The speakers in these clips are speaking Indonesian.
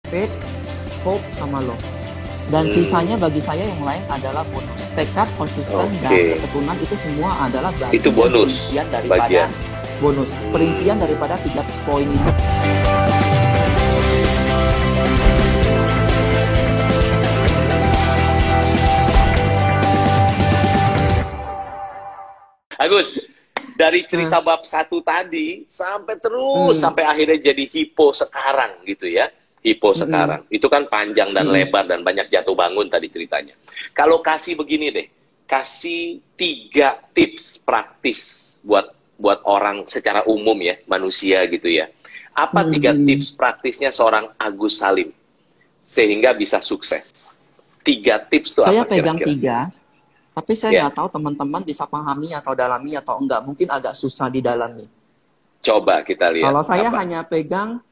faith, hope, sama love. Dan sisanya bagi saya yang lain adalah bonus. Tekad, konsisten, dan ketekunan itu semua adalah itu bonus. Perincian daripada bonus. Perincian daripada 3 poin itu. Agus, dari cerita bab 1 tadi sampai terus sampai akhirnya jadi hipo sekarang gitu ya. Hipo sekarang. Itu kan panjang dan lebar dan banyak jatuh bangun tadi ceritanya. Kalau kasih begini deh, kasih 3 tips praktis buat orang secara umum ya, manusia gitu ya. Apa 3 tips praktisnya seorang Agus Salim sehingga bisa sukses? 3 tips tuh saya apa pegang kira-kira? 3, tapi saya nggak tahu teman-teman bisa pahami atau dalami atau enggak. Mungkin agak susah didalami. Coba kita lihat. Kalau saya hanya pegang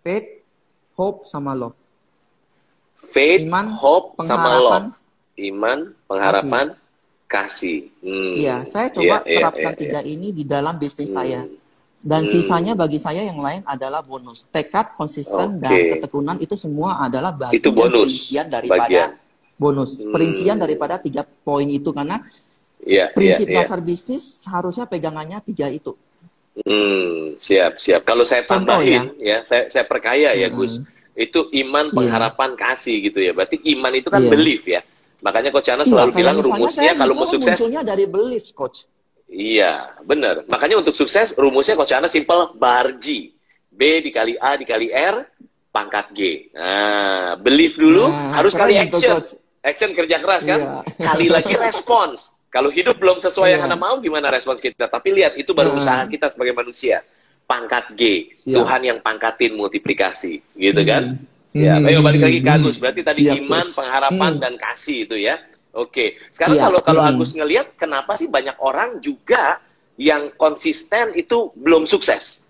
faith, hope, sama love. Faith, Iman, hope, sama love. pengharapan, Iman, pengharapan, kasih. Iya, saya coba terapkan 3 ini di dalam bisnis saya. Dan sisanya bagi saya yang lain adalah bonus. Tekad, konsisten, dan ketekunan itu semua adalah bagian perincian daripada bonus. Perincian daripada 3 poin itu. Karena prinsip dasar bisnis harusnya pegangannya 3 itu. Siap. Kalau saya tambahin, saya perkaya ya Gus. Itu iman, pengharapan, kasih gitu ya. Berarti iman itu kan belief ya. Makanya Coach Ana selalu bilang rumusnya kalau mau sukses. Munculnya dari belief, Coach. Iya, benar. Makanya untuk sukses rumusnya Coach Ana simple, bar G. B dikali A dikali R, pangkat G. Nah, belief dulu, harus kali action. Action kerja keras kan? Kali lagi respons. Kalau hidup belum sesuai yang Anda mau, gimana respons kita? Tapi lihat, itu baru usaha kita sebagai manusia. Pangkat G. Tuhan yang pangkatin multiplikasi. Gitu kan? Ayo balik lagi ke Agus. Berarti tadi iman, pengharapan, dan kasih itu ya. Oke. Sekarang kalau Agus ngelihat, kenapa sih banyak orang juga yang konsisten itu belum sukses?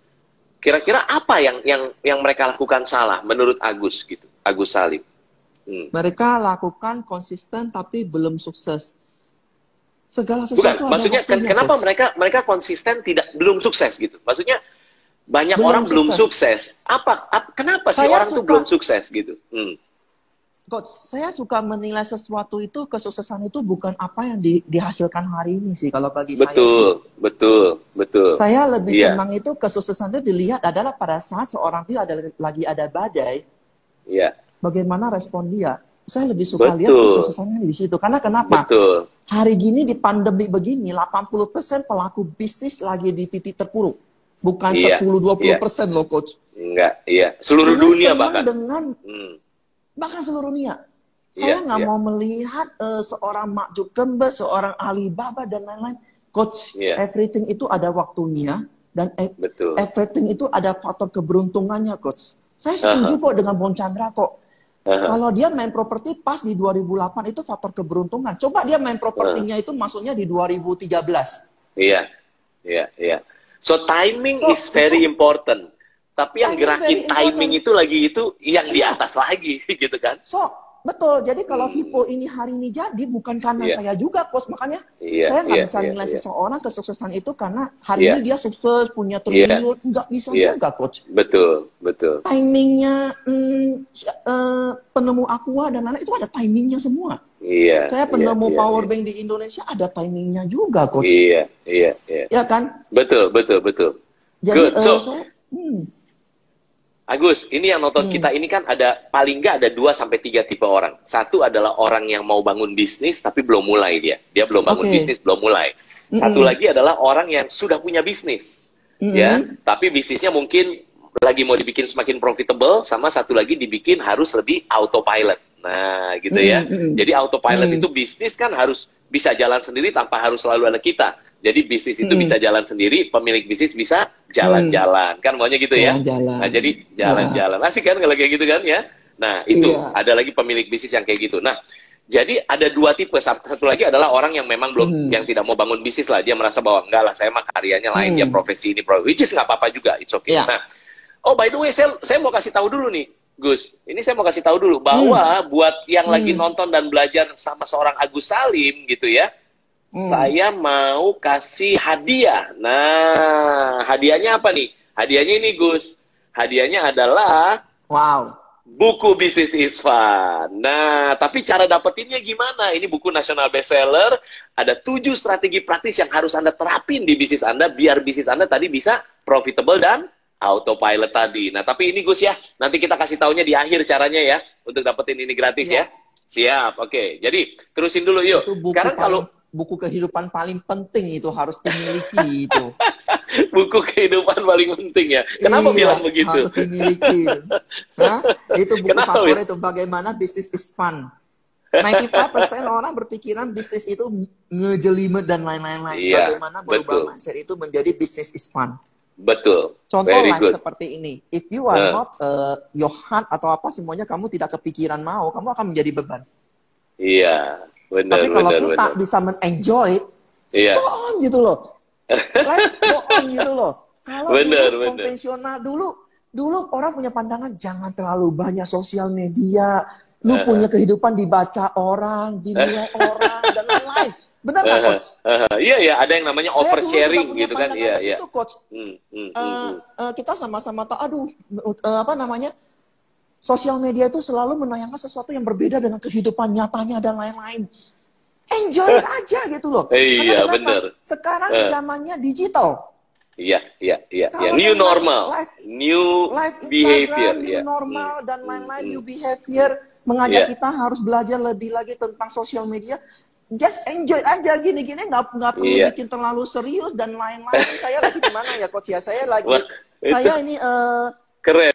Kira-kira apa yang mereka lakukan salah menurut Agus gitu? Agus Salim. Mereka lakukan konsisten tapi belum sukses. Segala sesuatu bukan, maksudnya kenapa mereka konsisten belum sukses gitu? Maksudnya banyak orang belum sukses. Kenapa sih orang tuh belum sukses gitu? Coach, saya suka menilai sesuatu itu, kesuksesan itu bukan apa yang dihasilkan hari ini sih kalau bagi saya. Betul. Saya lebih senang itu kesuksesan itu dilihat adalah pada saat seorang itu lagi ada badai. Bagaimana respon dia? Saya lebih suka lihat kesuksesannya di situ. Karena kenapa? Hari gini di pandemi begini, 80% pelaku bisnis lagi di titik terpuruk. Bukan 10-20% loh, Coach. Enggak, seluruh dunia bahkan. Bahkan seluruh dunia. Saya nggak mau melihat seorang Mark Zuckerberg, seorang Alibaba, dan lain-lain. Coach, everything itu ada waktunya. Dan everything itu ada faktor keberuntungannya, Coach. Saya setuju kok dengan Bon Chandra kok. Kalau dia main properti pas di 2008 itu faktor keberuntungan. Coba dia main propertinya itu masuknya di 2013. Iya. So timing is very important. Tapi yang gerakin timing itu yang di atas lagi gitu kan. Betul. Jadi kalau Hippo ini hari ini jadi bukan karena saya juga, Coach. Makanya saya nggak bisa nilai seseorang kesuksesan itu karena hari ini dia sukses, punya triliun. Nggak bisa juga, Coach. Betul. Timingnya penemu Aqua dan lain-lain itu ada timingnya semua. Saya penemu power bank di Indonesia ada timingnya juga, Coach. Iya kan? Betul. Jadi Agus, ini yang nonton kita ini kan paling nggak ada 2-3 tipe orang. Satu adalah orang yang mau bangun bisnis tapi belum mulai dia belum bangun bisnis, belum mulai. Satu lagi adalah orang yang sudah punya bisnis, tapi bisnisnya mungkin lagi mau dibikin semakin profitable, sama satu lagi dibikin harus lebih autopilot. Nah, gitu ya. Jadi autopilot itu bisnis kan harus bisa jalan sendiri tanpa harus selalu ada kita. Jadi bisnis itu bisa jalan sendiri, pemilik bisnis bisa jalan-jalan. Kan maunya gitu ya? Nah, jadi jalan-jalan. Asik kan kalau kayak gitu kan ya? Nah, itu ada lagi pemilik bisnis yang kayak gitu. Nah, jadi ada 2 tipe. Satu lagi adalah orang yang memang belum, yang tidak mau bangun bisnis lah. Dia merasa bahwa enggak lah, saya mah karyanya lain, dia profesi ini, which is nggak apa-apa juga, it's okay. Nah, by the way, saya mau kasih tahu dulu nih, Gus. Ini saya mau kasih tahu dulu bahwa buat yang lagi nonton dan belajar sama seorang Agus Salim gitu ya, saya mau kasih hadiah. Nah, hadiahnya apa nih? Hadiahnya ini, Gus. Hadiahnya adalah Buku Bisnis is Fun. Nah, tapi cara dapetinnya gimana? Ini buku nasional bestseller. Ada 7 strategi praktis yang harus Anda terapin di bisnis Anda biar bisnis Anda tadi bisa profitable dan autopilot tadi. Nah, tapi ini Gus ya, nanti kita kasih taunya di akhir caranya ya untuk dapetin ini gratis ya. Siap, oke. Jadi, terusin dulu yuk. Itu buku Sekarang kalau buku kehidupan paling penting itu harus dimiliki itu. buku kehidupan paling penting ya. Kenapa bilang begitu? Harus dimiliki. Hah? Itu buku Kenapa, favorit itu bagaimana bisnis is fun. 95% orang berpikiran bisnis itu ngejelimet dan lain-lain. Iya, Bagaimana berubah mindset itu menjadi bisnis is fun. Betul. Contoh Very live good. seperti ini. If you are not your heart atau apa semuanya kamu tidak kepikiran mau, kamu akan menjadi beban. Iya, benar. Tapi kalau kita bisa men-enjoy, go on gitu loh. Life go on gitu loh. Kalau konvensional dulu orang punya pandangan jangan terlalu banyak sosial media. Lu punya kehidupan dibaca orang, dinilai orang dan lain-lain. Benar nggak, Coach? Iya, ada yang namanya oversharing gitu kan. Iya. Itu, Coach. Kita sama-sama tahu, apa namanya, sosial media itu selalu menayangkan sesuatu yang berbeda dengan kehidupan nyatanya dan lain-lain. Enjoy aja gitu loh. Iya, benar. Sekarang zamannya digital. Iya. New normal, new behavior. New normal dan lain-lain, new behavior. Mengajak kita harus belajar lebih lagi tentang sosial media. Just enjoy aja gini-gini, nggak perlu bikin terlalu serius dan lain-lain. Saya lagi di mana ya, Coach ya? Saya lagi, ini keren.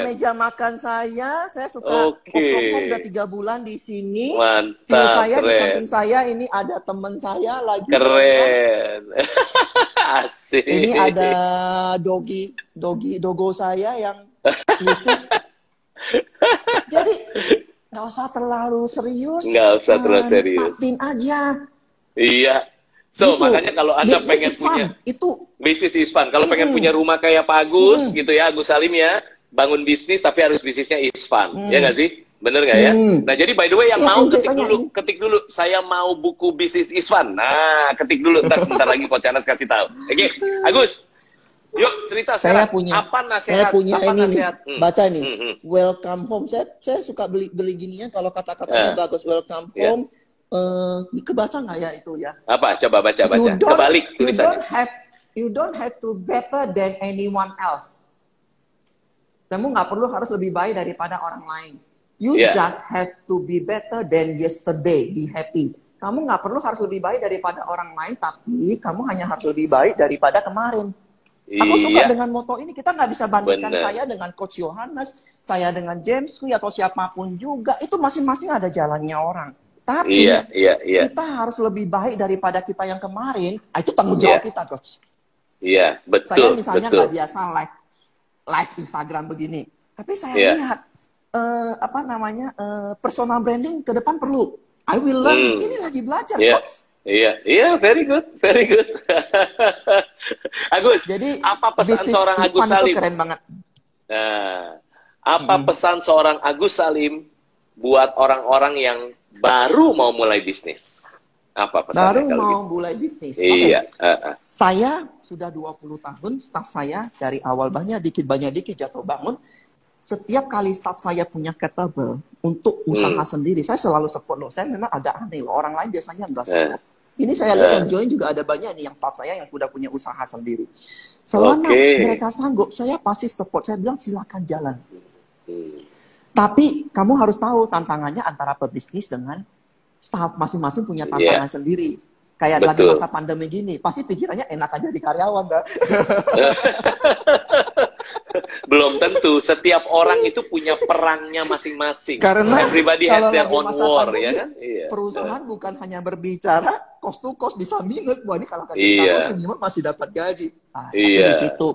Meja makan saya suka udah 3 bulan di sini. Mantap, view saya di samping saya ini ada teman saya lagi. Keren. Asik. Ini ada dogo saya yang lucu. Jadi nggak usah terlalu serius. Nikmatin aja. Iya. So, gitu. Makanya kalau Anda pengen punya bisnis is fun. Kalau pengen punya rumah kayak Pak Agus gitu ya, Agus Salim ya, bangun bisnis tapi harus bisnisnya is fun. Ya nggak sih? Bener nggak ya? Nah, jadi by the way yang mau ketik dulu. Saya mau buku bisnis is fun. Nah, ketik dulu. Sebentar lagi Coach Anas kasih tahu. Oke, Agus. Yuk cerita sekarang. Apa nasihat? Saya punya baca ini. Welcome home. Saya suka beli ginian kalau kata-katanya bagus. Welcome home. Kebaca nggak ya itu ya? Apa? Coba baca. Kebalik tulisannya. You don't have to better than anyone else. Kamu nggak perlu harus lebih baik daripada orang lain. You just have to be better than yesterday. Be happy. Kamu nggak perlu harus lebih baik daripada orang lain, tapi kamu hanya harus lebih baik daripada kemarin. Aku suka dengan moto ini. Kita nggak bisa bandingkan saya dengan Coach Yohanes, saya dengan James Kui atau siapapun juga. Itu masing-masing ada jalannya orang. Tapi kita harus lebih baik daripada kita yang kemarin. Itu tanggung jawab kita, Coach. Iya, betul. Saya misalnya nggak biasa live Instagram begini. Tapi saya lihat personal branding ke depan perlu. I will learn. Ini lagi belajar, Coach. Iya, very good. Agus, jadi apa pesan seorang Agus Salim? Keren banget. Nah, apa pesan seorang Agus Salim buat orang-orang yang baru mau mulai bisnis? Apa pesannya? Baru mau mulai bisnis. Iya. Saya sudah 20 tahun, staff saya dari awal banyak dikit jatuh bangun. Setiap kali staff saya punya capable untuk usaha sendiri, saya selalu support loh. Saya memang agak aneh loh. Orang lain biasanya enggak support. Ini saya lihat yang join juga ada banyak nih yang staff saya yang sudah punya usaha sendiri. Selama mereka sanggup, saya pasti support. Saya bilang silakan jalan. Tapi kamu harus tahu tantangannya antara pebisnis dengan staff masing-masing punya tantangan sendiri. Kayak lagi masa pandemi gini, pasti pikirannya enak aja di karyawan, kan? Belum tentu. Setiap orang itu punya perannya masing-masing. Karena everybody has their own war, ya kan? Perusahaan bukan hanya berbicara cost to cost bisa minus. Wah, ini kalau kita minimal masih dapat gaji. Nah, tapi di situ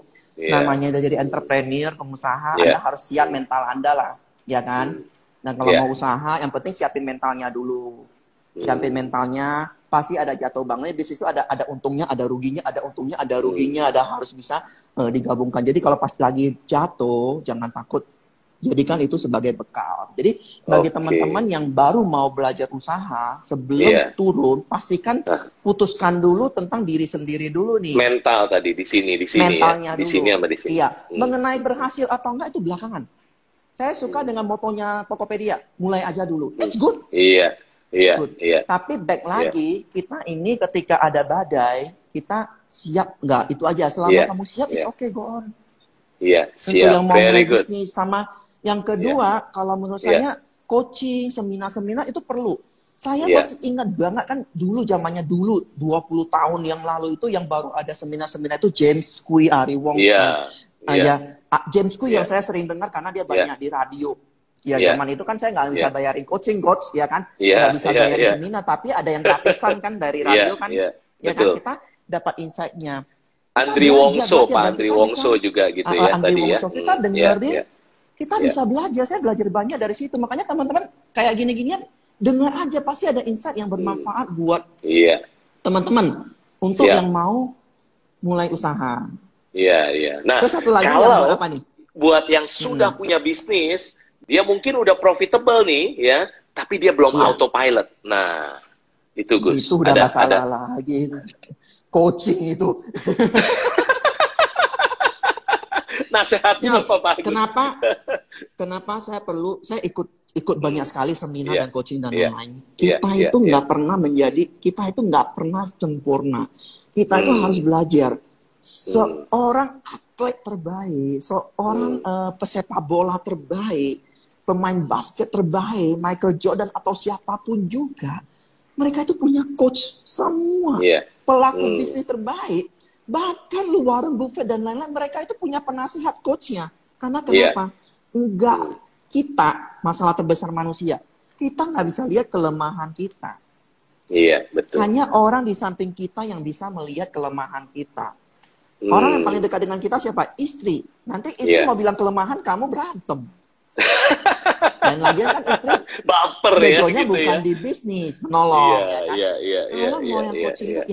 namanya jadi entrepreneur, pengusaha, Anda harus siap mental Anda lah, ya kan? Dan kalau mau usaha, yang penting siapin mentalnya dulu. Siapin mentalnya, pasti ada jatuh bangunnya. Bisnis itu ada untungnya, ada ruginya, ada untungnya, ada ruginya, ada harus bisa digabungkan. Jadi kalau pas lagi jatuh, jangan takut. Jadikan itu sebagai bekal. Jadi bagi teman-teman yang baru mau belajar usaha, sebelum turun, pastikan putuskan dulu tentang diri sendiri dulu nih. Mental tadi di sini mentalnya ya. Di dulu. sini sama di sini. Iya. Mengenai berhasil atau enggak itu belakangan. Saya suka dengan motonya Tokopedia, mulai aja dulu. It's good. Iya, iya, Good. iya. Tapi back lagi, kita ini ketika ada badai, kita siap nggak? Itu aja. Selama kamu siap, it's okay, go on. Iya, Untuk siap. yang mau mulai bisnis. Sama yang kedua, kalau menurut saya, coaching, seminar-seminar itu perlu. Saya masih ingat banget kan dulu zamannya dulu 20 tahun yang lalu itu yang baru ada seminar-seminar itu James Kui, Ari Wong. James Kui yang saya sering dengar karena dia banyak di radio. Ya zaman itu kan saya nggak bisa bayarin coaching coach ya kan, nggak bisa bayarin seminar, tapi ada yang gratisan kan dari radio kan, ya kan kita dapat insight-nya. Andri Wongso, Pak Andri Wongso juga gitu ya Andri tadi Wongso, ya. kita dengerin, kita bisa belajar. Saya belajar banyak dari situ. Makanya teman-teman kayak gini-ginian dengar aja, pasti ada insight yang bermanfaat buat teman-teman untuk yang mau mulai usaha. Iya. Nah, terus satu lagi kalau yang apa nih? Buat yang sudah punya bisnis, dia mungkin udah profitable nih ya, tapi dia belum autopilot. Nah, itu Gus. Itu udah masalah lagi. Coaching itu. Nasihatnya apa Pak? Kenapa saya ikut banyak sekali seminar dan coaching dan lain-lain. Kita itu nggak pernah sempurna. Kita itu harus belajar. Seorang atlet terbaik, seorang pesepak bola terbaik, pemain basket terbaik, Michael Jordan atau siapapun juga, mereka itu punya coach semua. Pelaku bisnis terbaik, bahkan Warren Buffett dan lain-lain, mereka itu punya penasihat coachnya. Karena kenapa? Kita, masalah terbesar manusia, kita nggak bisa lihat kelemahan kita. Iya, betul. Hanya orang di samping kita yang bisa melihat kelemahan kita. Orang yang paling dekat dengan kita siapa? Istri. Nanti istri mau bilang kelemahan, kamu berantem. Dan lagian kan istri baper begonya gitu bukan di bisnis, menolong. Kalau mau yang coaching itu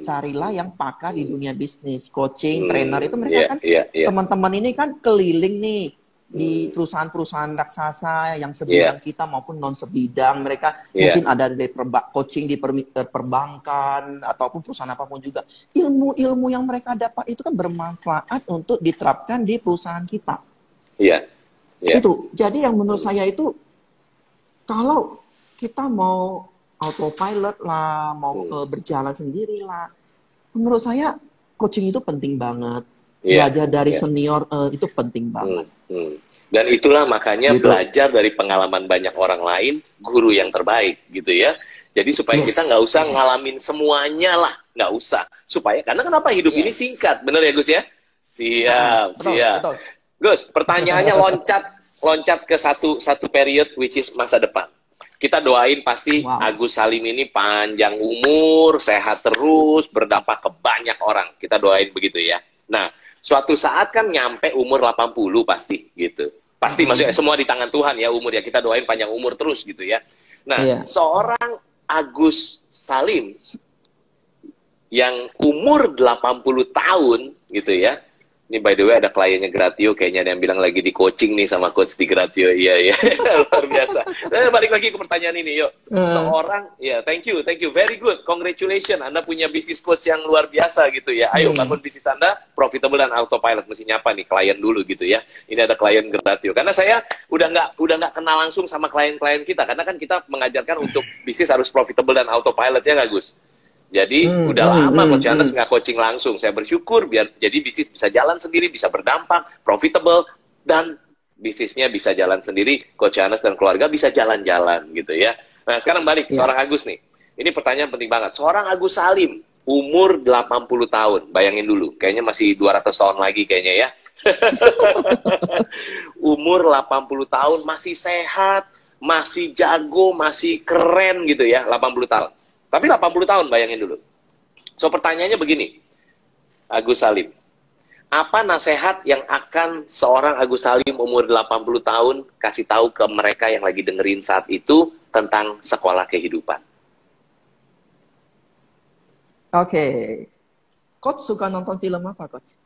carilah yang pakar di dunia bisnis, coaching, trainer itu mereka kan teman-teman ini kan keliling nih di perusahaan-perusahaan raksasa yang sebidang kita maupun non sebidang, mereka mungkin ada di coaching di perbankan ataupun perusahaan apapun juga. Ilmu-ilmu yang mereka dapat itu kan bermanfaat untuk diterapkan di perusahaan kita. Itu. Jadi yang menurut saya itu kalau kita mau autopilot lah, mau berjalan sendiri lah, menurut saya coaching itu penting banget. Belajar dari senior itu penting banget. Dan itulah makanya belajar dari pengalaman banyak orang lain, guru yang terbaik gitu ya. Jadi supaya kita nggak usah ngalamin semuanya lah, nggak usah. Supaya karena kenapa hidup ini singkat, bener ya Gus ya? Siap. Betul. Gus, pertanyaannya loncat ke satu period which is masa depan. Kita doain pasti Agus Salim ini panjang umur, sehat terus, berdampak ke banyak orang. Kita doain begitu ya. Nah, suatu saat kan nyampe umur 80 pasti gitu. Pasti maksudnya semua di tangan Tuhan ya umur ya. Kita doain panjang umur terus gitu ya. Nah, seorang Agus Salim yang umur 80 tahun gitu ya. Ini by the way ada kliennya Gratio, kayaknya ada yang bilang lagi di coaching nih sama coach di Gratio. Iya. Luar biasa. Nah, balik lagi ke pertanyaan ini yuk. Seorang, thank you, very good, congratulations, Anda punya bisnis coach yang luar biasa gitu ya. Ayo bangun bisnis Anda profitable dan autopilot. Mesti nyapa nih klien dulu gitu ya. Ini ada klien Gratio. Karena saya udah nggak kenal langsung sama klien-klien kita, karena kan kita mengajarkan untuk bisnis harus profitable dan autopilot ya nggak Gus? Jadi udah lama Coach Anas nggak coaching langsung. Saya bersyukur biar jadi bisnis bisa jalan sendiri, bisa berdampak, profitable, dan bisnisnya bisa jalan sendiri. Coach Anas dan keluarga bisa jalan-jalan gitu ya. Nah sekarang balik seorang Agus nih. Ini pertanyaan penting banget. Seorang Agus Salim, umur 80 tahun. Bayangin dulu, kayaknya masih 200 tahun lagi kayaknya ya. Umur 80 tahun, masih sehat, masih jago, masih keren gitu ya, 80 tahun. Tapi 80 tahun bayangin dulu. So pertanyaannya begini, Agus Salim, apa nasihat yang akan seorang Agus Salim umur 80 tahun kasih tahu ke mereka yang lagi dengerin saat itu tentang sekolah kehidupan? Oke. Coach suka nonton film apa, Coach?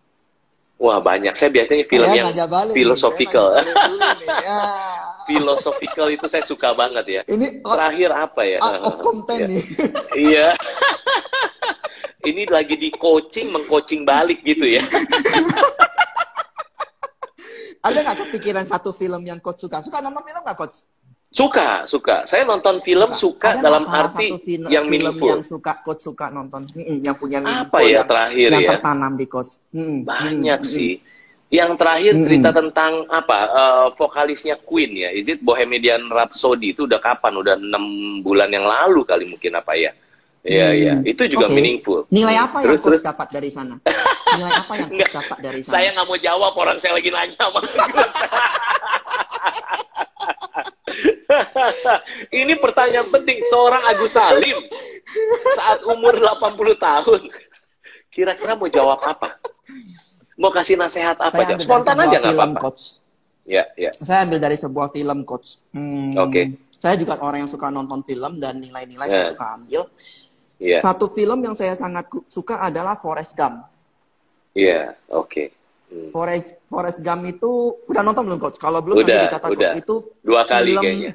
Wah banyak, saya biasanya film yang philosophical. Philosophical itu saya suka banget ya. Ini terakhir apa ya? Out of content nih. Iya. Ini lagi di coaching, mengcoaching balik gitu ya. Ada nggak kepikiran satu film yang coach suka? Suka nonton film nggak, coach? Suka. Saya nonton film suka Ada dalam salah arti satu film, yang film meaningful. yang coach suka nonton, yang punya Apa meaningful, ya terakhir yang ya? tertanam di coach. Banyak sih. Yang terakhir cerita tentang apa? Vokalisnya Queen ya. Is it Bohemian Rhapsody? Itu udah kapan? Udah 6 bulan yang lalu kali mungkin apa ya? Iya. Itu juga meaningful. Nilai apa yang coach dapat dari sana? Nilai apa yang coach dapat dari sana? Saya nggak mau jawab, orang saya lagi nanya sama Ini pertanyaan penting. Seorang Agus Salim saat umur 80 tahun, kira-kira mau jawab apa? Mau kasih nasihat apa? Spontan aja nggak apa-apa. Ya. Saya ambil dari sebuah film, coach. Oke. Saya juga orang yang suka nonton film dan nilai-nilai saya suka ambil. Satu film yang saya sangat suka adalah Forrest Gump. Oke. Forrest Gump itu udah nonton belum, coach? Kalau belum nanti dicatat, coach. Itu 2 kali kayaknya.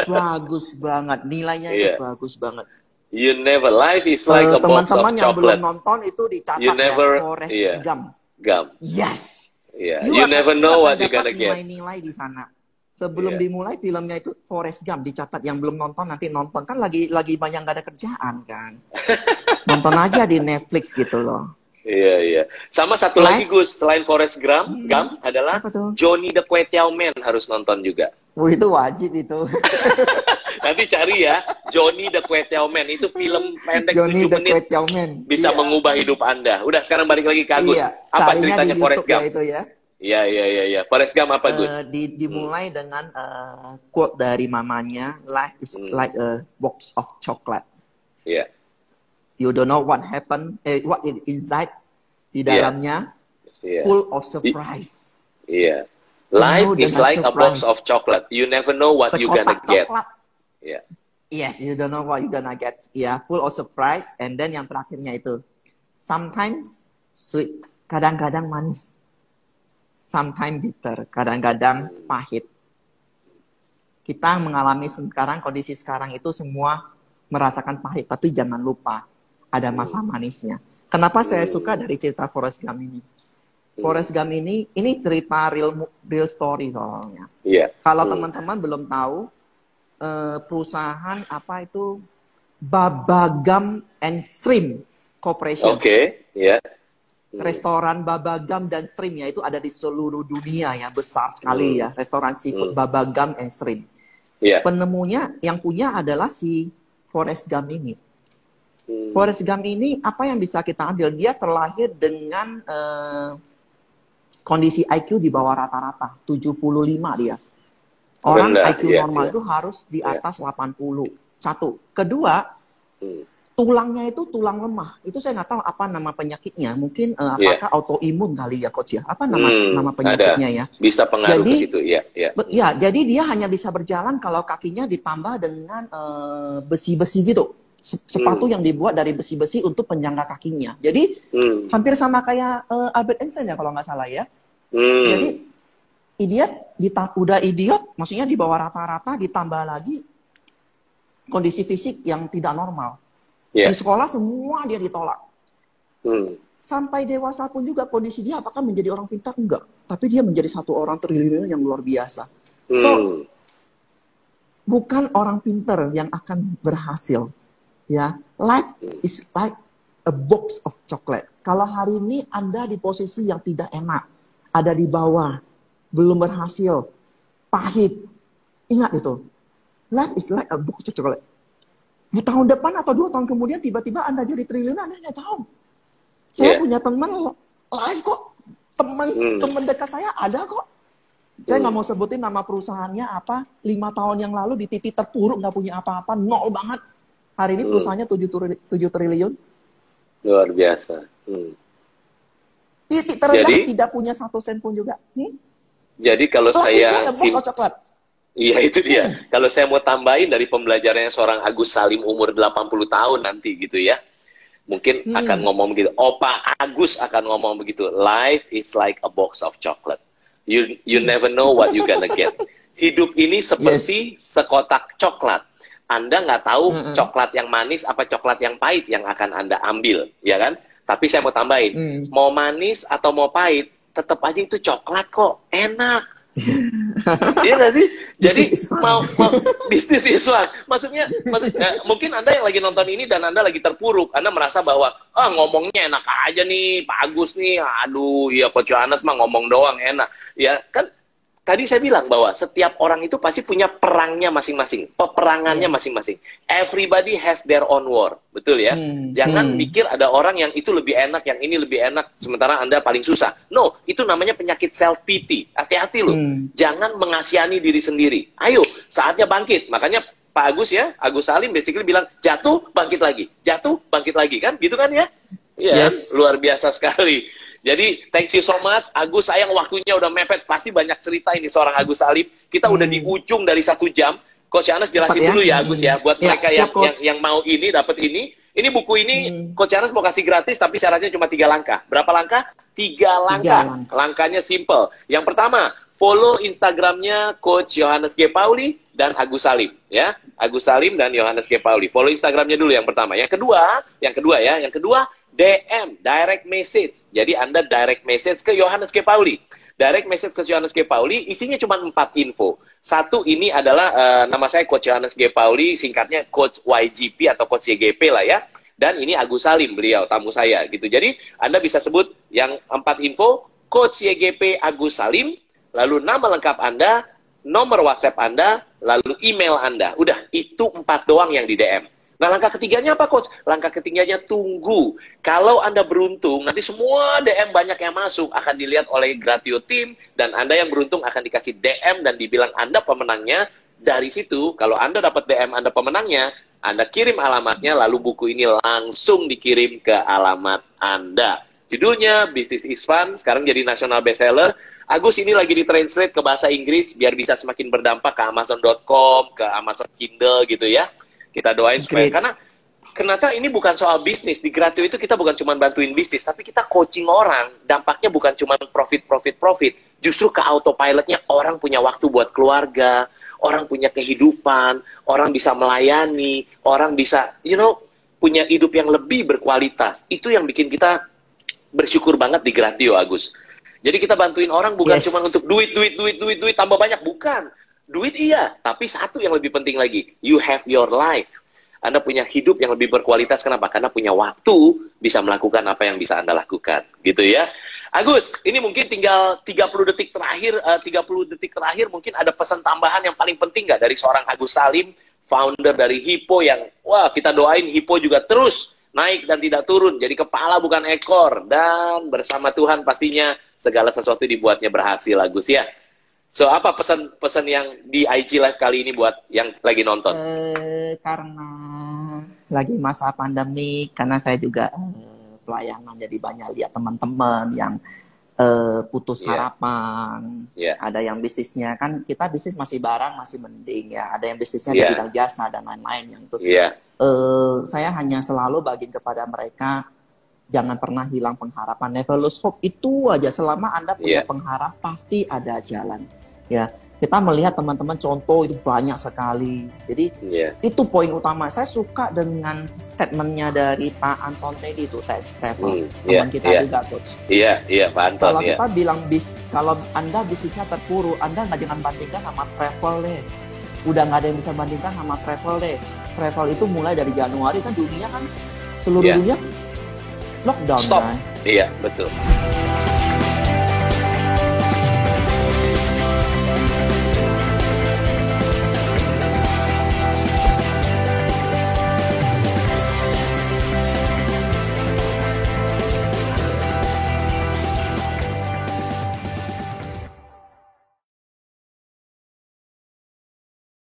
Bagus banget, nilainya itu bagus banget. You never, life is like a box of chocolate. Teman-teman yang belum nonton itu dicatat Forrest Gump. Yes. You never know what you're gonna get. Nilai-nilai di sana. Sebelum dimulai filmnya itu Forrest Gump dicatat. Yang belum nonton nanti nonton, kan lagi banyak gak ada kerjaan kan. Nonton aja di Netflix gitu loh. Iya. Sama satu lagi, Gus, selain Forrest Gump adalah Johnny the Kway Teow Man, harus nonton juga. Itu wajib itu. Nanti cari ya, Johnny the Kway Teow Man. Itu film pendek Johnny 7 menit. Bisa mengubah hidup Anda. Udah, sekarang balik lagi ke Agus. Apa ceritanya Forrest Gump? Itu ya. Iya. Forrest Gump apa, Gus? Dimulai dengan quote dari mamanya, life is like a box of chocolate. You don't know what happened, what is inside di dalamnya, full of surprise. Life is like a box of chocolate. You never know what you gonna get. Yes, you don't know what you gonna get. Full of surprise. And then yang terakhirnya itu, sometimes sweet, kadang-kadang manis, sometimes bitter, kadang-kadang pahit. Kita mengalami sekarang, kondisi sekarang itu semua merasakan pahit, tapi jangan lupa ada masa manisnya. Kenapa saya suka dari cerita Forrest Gump ini? Forrest Gump ini cerita real story soalnya. Kalau teman-teman belum tahu, perusahaan apa itu Baba Gump and Shrimp Corporation. Restoran Baba Gump dan Shrimp ya, itu ada di seluruh dunia ya, besar sekali ya, restoran seafood Baba Gump and Shrimp. Penemunya yang punya adalah si Forrest Gump ini. Forrest Gump ini apa yang bisa kita ambil? Dia terlahir dengan kondisi IQ di bawah rata-rata, 75 dia. Orang IQ normal itu harus di atas 80. Satu. Kedua, tulangnya itu tulang lemah. Itu saya nggak tahu apa nama penyakitnya. Mungkin apakah autoimun kali ya, coach ya? Apa nama penyakitnya ya? Bisa pengaruh ke situ, ya. Jadi dia hanya bisa berjalan kalau kakinya ditambah dengan besi-besi gitu. Sepatu yang dibuat dari besi-besi untuk penyangga kakinya. Jadi hampir sama kayak Albert Einstein ya kalau nggak salah ya. Jadi udah idiot, maksudnya di bawah rata-rata, ditambah lagi kondisi fisik yang tidak normal. Di sekolah semua dia ditolak. Sampai dewasa pun juga kondisi dia apakah menjadi orang pintar? Enggak. Tapi dia menjadi satu orang triliuner yang luar biasa. So, bukan orang pintar yang akan berhasil. Ya, life is like a box of chocolate. Kalau hari ini Anda di posisi yang tidak enak, ada di bawah, belum berhasil, pahit, ingat itu. Life is like a box of chocolate. Di tahun depan atau 2 tahun kemudian tiba-tiba Anda jadi triliuner, Anda nggak tahu. Saya punya teman live kok, teman dekat saya ada kok. Saya nggak mau sebutin nama perusahaannya apa. 5 tahun yang lalu di titik terpuruk, nggak punya apa-apa, nol banget. Hari ini perusahaannya 7 triliun. Luar biasa. Titik terendah tidak punya 1 sen pun juga. Jadi kalau saya... coklat. Iya, itu dia. Kalau saya mau tambahin dari pembelajarannya seorang Agus Salim umur 80 tahun nanti gitu ya. Mungkin akan ngomong begitu. Opa Agus akan ngomong begitu. Life is like a box of chocolate. You never know what you gonna get. Hidup ini seperti sekotak coklat. Anda nggak tahu coklat yang manis apa coklat yang pahit yang akan Anda ambil, ya kan? Tapi saya mau tambahin, mau manis atau mau pahit, tetap aja itu coklat kok, enak. Iya nggak sih? Jadi mau bisnis Islam. Maksudnya mungkin Anda yang lagi nonton ini dan Anda lagi terpuruk, Anda merasa bahwa ngomongnya enak aja nih Pak Agus nih, aduh ya Coach Yohanes mah ngomong doang enak. Ya kan tadi saya bilang bahwa setiap orang itu pasti punya perangnya masing-masing, peperangannya masing-masing. Everybody has their own war, betul ya? Jangan mikir ada orang yang itu lebih enak, yang ini lebih enak, sementara Anda paling susah. No, itu namanya penyakit self-pity. Hati-hati loh, jangan mengasihani diri sendiri. Ayo, saatnya bangkit. Makanya Pak Agus ya, Agus Salim basically bilang, jatuh, bangkit lagi, kan? Gitu kan ya? Iya, luar biasa sekali. Jadi, thank you so much. Agus, sayang waktunya udah mepet. Pasti banyak cerita ini seorang Agus Salim. Kita udah di ujung dari 1 jam. Coach Yohanes jelasin dulu ya, Agus ya. Buat mereka yang mau ini, dapat ini. Ini buku ini, Coach Yohanes mau kasih gratis, tapi syaratnya cuma 3 langkah. Berapa langkah? 3 langkah. Langkahnya simple. Yang pertama, follow Instagramnya Coach Yohanes G. Pauli dan Agus Salim. Ya, Agus Salim dan Yohanes G. Pauli. Follow Instagramnya dulu yang pertama. Yang kedua, DM, direct message. Jadi Anda direct message ke Yohanes G. Pauli. Direct message ke Yohanes G. Pauli, isinya cuma 4 info. Satu, ini adalah nama saya Coach Yohanes G. Pauli, singkatnya Coach YGP atau Coach YGP lah ya. Dan ini Agus Salim, beliau, tamu saya gitu. Jadi Anda bisa sebut yang 4 info, Coach YGP Agus Salim, lalu nama lengkap Anda, nomor WhatsApp Anda, lalu email Anda. Udah, itu 4 doang yang di DM. Nah, langkah ketiganya apa, Coach? Langkah ketiganya tunggu. Kalau Anda beruntung, nanti semua DM banyak yang masuk, akan dilihat oleh Gratio Team, dan Anda yang beruntung akan dikasih DM dan dibilang Anda pemenangnya. Dari situ, kalau Anda dapat DM Anda pemenangnya, Anda kirim alamatnya, lalu buku ini langsung dikirim ke alamat Anda. Judulnya Business is Fun, sekarang jadi national bestseller. Agus ini lagi ditranslate ke bahasa Inggris, biar bisa semakin berdampak ke Amazon.com, ke Amazon Kindle gitu ya. Kita doain supaya, karena ternyata ini bukan soal bisnis. Di Gratio itu kita bukan cuma bantuin bisnis, tapi kita coaching orang. Dampaknya bukan cuma profit. Justru ke autopilotnya orang punya waktu buat keluarga, orang punya kehidupan, orang bisa melayani, orang bisa, punya hidup yang lebih berkualitas. Itu yang bikin kita bersyukur banget di Gratio, Agus. Jadi kita bantuin orang bukan cuma untuk duit, tambah banyak. Bukan. Duit iya, tapi satu yang lebih penting lagi, you have your life. Anda punya hidup yang lebih berkualitas, kenapa? Karena punya waktu, bisa melakukan apa yang bisa Anda lakukan, gitu ya. Agus, ini mungkin tinggal 30 detik terakhir, mungkin ada pesan tambahan yang paling penting nggak dari seorang Agus Salim, founder dari Hippo yang, kita doain Hippo juga terus naik dan tidak turun, jadi kepala bukan ekor, dan bersama Tuhan pastinya segala sesuatu dibuatnya berhasil, Agus ya. So, apa pesan-pesan yang di IG Live kali ini buat yang lagi nonton? Karena lagi masa pandemi, karena saya juga pelayanan, jadi banyak lihat teman-teman yang putus harapan. Ada yang bisnisnya, kan kita bisnis masih barang, masih mending ya. Ada yang bisnisnya di bidang jasa dan lain-lain. Yang itu. Saya hanya selalu bagiin kepada mereka, jangan pernah hilang pengharapan, never lose hope. Itu aja, selama Anda punya pengharap, pasti ada jalan. Ya, kita melihat teman-teman contoh itu banyak sekali. Jadi itu poin utama. Saya suka dengan statementnya dari Pak Anton tadi itu, Tech Travel, teman kita juga, Coach. Pak Anton. Kalau kita bilang kalau Anda bisnisnya terpuruk, Anda jangan bandingkan sama travel deh. Udah nggak ada yang bisa bandingkan sama travel deh. Travel itu mulai dari Januari kan dunia kan seluruh dunia lockdown. Stop. Kan. Iya, betul.